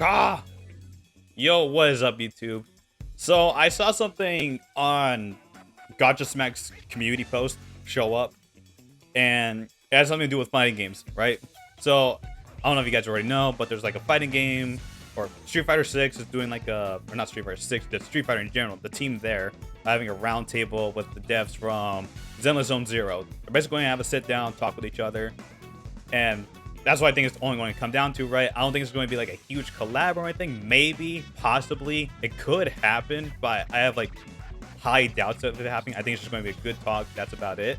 Ah! Yo, what is up, YouTube? So I saw something on Gacha Smack's community post show up, and it has something to do with fighting games, right? So I don't know if you guys already know, but there's like a fighting game, or Street Fighter 6 is doing like a, or not Street Fighter 6, just Street Fighter in general. The team there having a round table with the devs from Zenless Zone Zero. They're basically going to have a sit down, talk with each other, and that's what I think it's only going to come down to, right? I don't think it's going to be like a huge collab or anything. Maybe, possibly, it could happen, but I have like high doubts of it happening. I think it's just going to be a good talk. That's about it.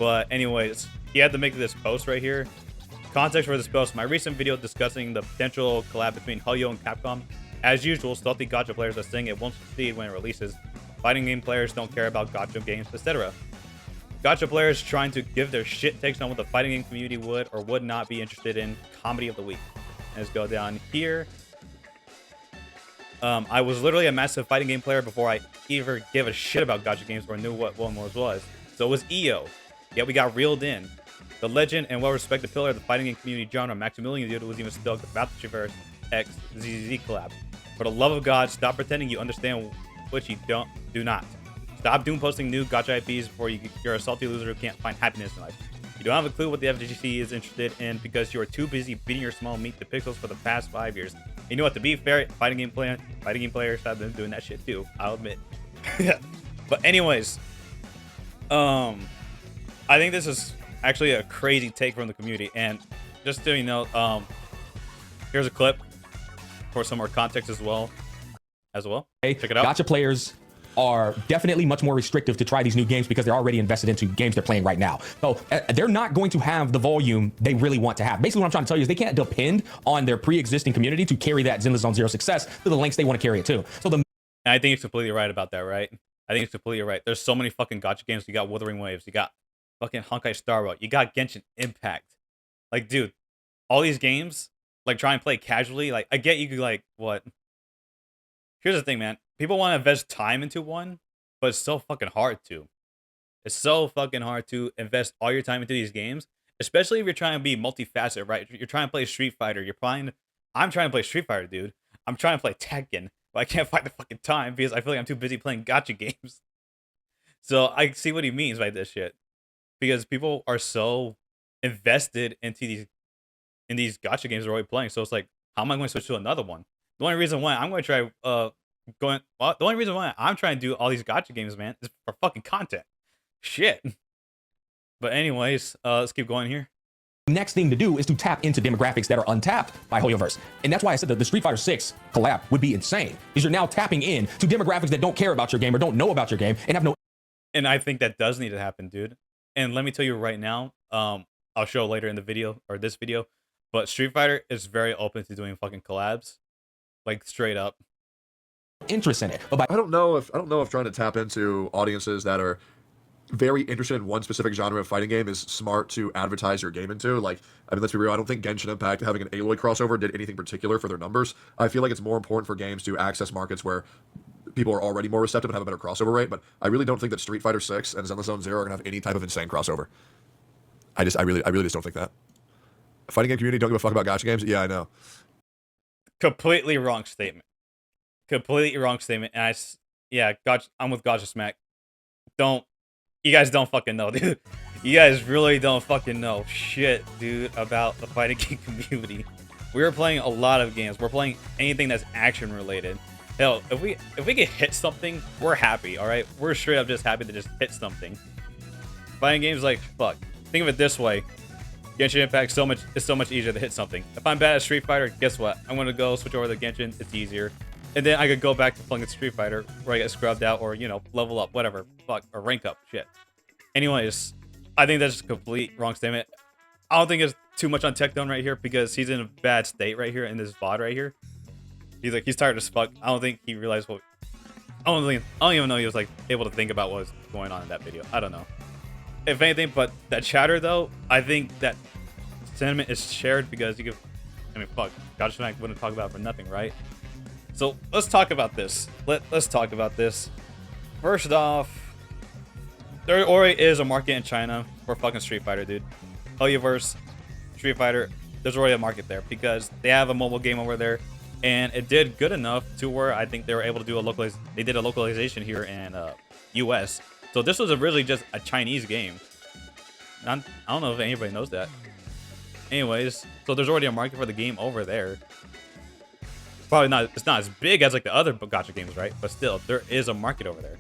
But anyways, he had to make this post right here. Context for this post: my recent video discussing the potential collab between Hoyo and Capcom. As usual, stealthy Gacha players are saying it won't succeed when it releases. Fighting game players don't care about Gacha games, etc. Gacha players trying to give their shit takes on what the fighting game community would or would not be interested in. Comedy of the week. Let's go down here. I was literally a massive fighting game player before I ever gave a shit about Gacha games or knew what one was. So it was EO. Yet we got reeled in. The legend and well-respected pillar of the fighting game community genre, Maximilian Dude, was even stoked about the Street X ZZZ collab. For the love of God, stop pretending you understand what you do not. Stop doom posting new Gacha IPs before you're a salty loser who can't find happiness in life. You don't have a clue what the FGC is interested in because you are too busy beating your small meat to pixels for the past 5 years. You know what? To be fair, fighting game players have been doing that shit too. I'll admit. But anyways, I think this is actually a crazy take from the community. And just so you know, here's a clip for some more context as well. Hey, check it out. Gacha players are definitely much more restrictive to try these new games because they're already invested into games they're playing right now. So they're not going to have the volume they really want to have. Basically, what I'm trying to tell you is they can't depend on their pre-existing community to carry that Zenless Zone Zero success to the lengths they want to carry it to. So and I think it's completely right about that, right? I think it's completely right. There's so many fucking Gacha games. You got Wuthering Waves. You got fucking Honkai Star Rail. You got Genshin Impact. Like, dude, all these games, like, try and play casually. Like, I get you could, like, what? Here's the thing, man. People want to invest time into one, but it's so fucking hard to. It's so fucking hard to invest all your time into these games, especially if you're trying to be multifaceted, right? You're trying to play Street Fighter. I'm trying to play Street Fighter, dude. I'm trying to play Tekken, but I can't find the fucking time because I feel like I'm too busy playing Gacha games. So I see what he means by this shit, because people are so invested into these Gacha games they're already playing. So it's like, how am I going to switch to another one? The only reason why I'm going to try the only reason why I'm trying to do all these Gacha games, man, is for fucking content. Shit. But anyways, let's keep going here. next thing to do is to tap into demographics that are untapped by Hoyoverse. And that's why I said that the Street Fighter 6 collab would be insane, because you're now tapping in to demographics that don't care about your game or don't know about your game and have no. And I think that does need to happen, dude. And let me tell you right now, I'll show later in the video or this video, but Street Fighter is very open to doing fucking collabs, like straight up. Interest in it, but I don't know if trying to tap into audiences that are very interested in one specific genre of fighting game is smart to advertise your game into. Like, I mean, let's be real, I don't think Genshin Impact having an Aloy crossover did anything particular for their numbers. I feel like it's more important for games to access markets where people are already more receptive and have a better crossover rate, but I really don't think that Street Fighter 6 and Zenless Zone Zero are gonna have any type of insane crossover. I really just don't think that. Fighting game community don't give a fuck about gacha games? Yeah, I know. Completely wrong statement. Completely wrong statement. And I'm with Gacha Smack. You guys don't fucking know, dude. You guys really don't fucking know shit, dude, about the fighting game community. We're playing a lot of games. We're playing anything that's action related. Hell, if we can hit something, we're happy, all right? We're straight up just happy to just hit something. Fighting games, like, fuck. Think of it this way. Genshin Impact is so much easier to hit something. If I'm bad at Street Fighter, guess what? I'm gonna go switch over to Genshin. It's easier. And then I could go back to playing Street Fighter where I get scrubbed out or, you know, level up, whatever. Fuck, or rank up, shit. Anyways, I think that's just a complete wrong statement. I don't think it's too much on Tectone right here because he's in a bad state right here in this VOD right here. He's tired as fuck. I don't think he realized what. I don't even know he was like able to think about what was going on in that video. I don't know. If anything, but that chatter though, I think that sentiment is shared because you could. I mean, fuck, Gacha Smack wouldn't talk about it for nothing, right? So let's talk about this. Let's talk about this. First off, there already is a market in China for fucking Street Fighter, dude. Hoyoverse, Street Fighter, there's already a market there because they have a mobile game over there. and it did good enough to where I think they were able to do they did a localization here in US. So this was originally just a Chinese game. I don't know if anybody knows that. Anyways, so there's already a market for the game over there. Probably not, it's not as big as like the other gacha games, right? But still, there is a market over there.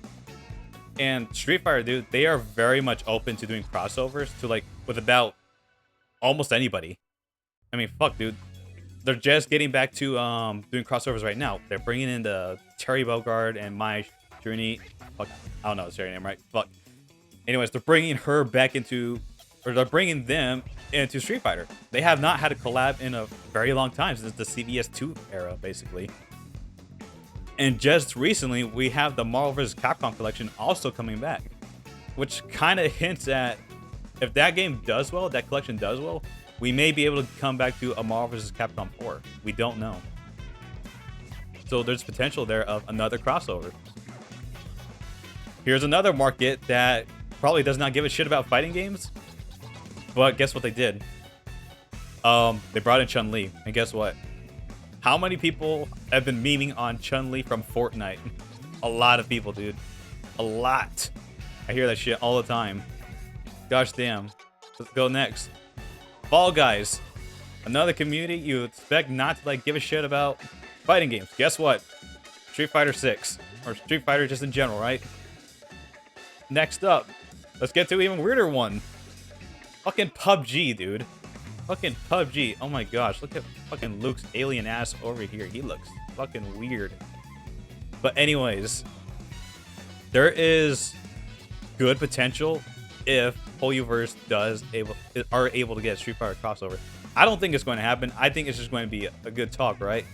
And Street Fighter, dude, they are very much open to doing crossovers to like with about almost anybody. I mean, fuck, dude. They're just getting back to doing crossovers right now. They're bringing in the Terry Bogard and Mai Journey. Fuck, I don't know the name, right? Fuck. Anyways, they're bringing her back into, or they're bringing them into Street Fighter. They have not had a collab in a very long time, since the CVS2 era, basically. And just recently, we have the Marvel vs. Capcom collection also coming back, which kind of hints at if that game does well, that collection does well, we may be able to come back to a Marvel vs. Capcom 4. We don't know. So there's potential there of another crossover. Here's another market that probably does not give a shit about fighting games, but guess what they did? They brought in Chun-Li, and guess what? How many people have been memeing on Chun-Li from Fortnite? A lot of people, dude. A lot. I hear that shit all the time. Gosh damn. Let's go next. Fall Guys. Another community you expect not to like give a shit about fighting games. Guess what? Street Fighter 6. Or Street Fighter just in general, right? Next up. Let's get to an even weirder one. Fucking PUBG, dude. Fucking PUBG. Oh my gosh. Look at fucking Luke's alien ass over here. He looks fucking weird. But anyways. There is good potential if Hoyoverse are able to get a Street Fighter crossover. I don't think it's going to happen. I think it's just going to be a good talk, right?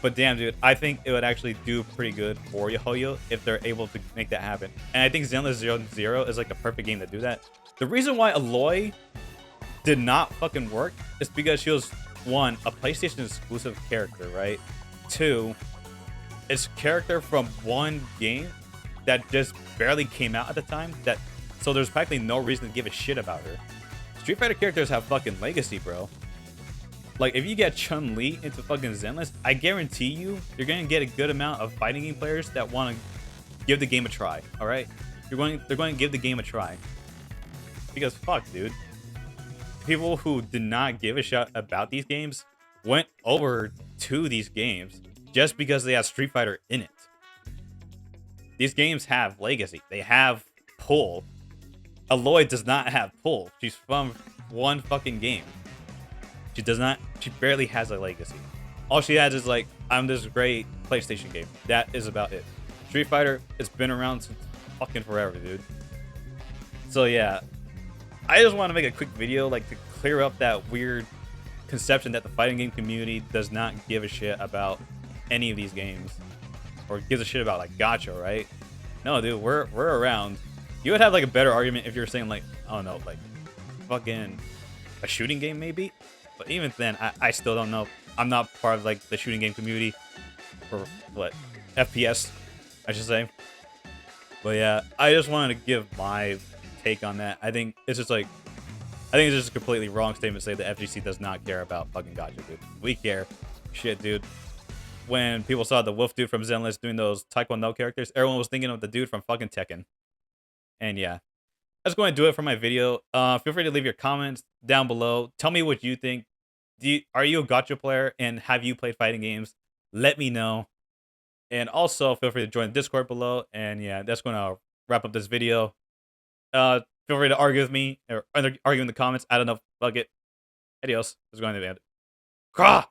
But damn, dude, I think it would actually do pretty good for Hoyo if they're able to make that happen. And I think Zenless 0 is like the perfect game to do that. The reason why Aloy did not fucking work is because she was, one, a PlayStation exclusive character, right? Two, it's a character from one game that just barely came out at the time, so there's practically no reason to give a shit about her. Street Fighter characters have fucking legacy, bro. Like, if you get Chun-Li into fucking Zenless, I guarantee you're gonna get a good amount of fighting game players that want to give the game a try, alright? They're going to give the game a try. Because fuck, dude. People who did not give a shit about these games went over to these games just because they have Street Fighter in it. These games have legacy. They have pull. Aloy does not have pull. She's from one fucking game. She barely has a legacy. All she has is like, I'm this great PlayStation game. That is about it. Street Fighter, it's been around since fucking forever, dude. So yeah, I just want to make a quick video like to clear up that weird conception that the fighting game community does not give a shit about any of these games, or gives a shit about like Gacha, right? No, dude, we're around. You would have like a better argument if you were saying like, I don't know, like fucking a shooting game maybe. But even then, I still don't know. I'm not part of like the shooting game community, or what, FPS, I should say. But yeah, I just wanted to give my take on that. I think it's just a completely wrong statement to say that FGC does not care about fucking Gacha, dude. We care. Shit, dude. When people saw the wolf dude from Zenless doing those Taekwondo characters, everyone was thinking of the dude from fucking Tekken. And yeah, that's going to do it for my video. Feel free to leave your comments down below. Tell me what you think. Are you a Gacha player, and have you played fighting games? Let me know. And also, feel free to join the Discord below. And yeah, that's going to wrap up this video. Feel free to argue with me, or argue in the comments. I don't know. Fuck it. Adios. This is going to be it. Krah!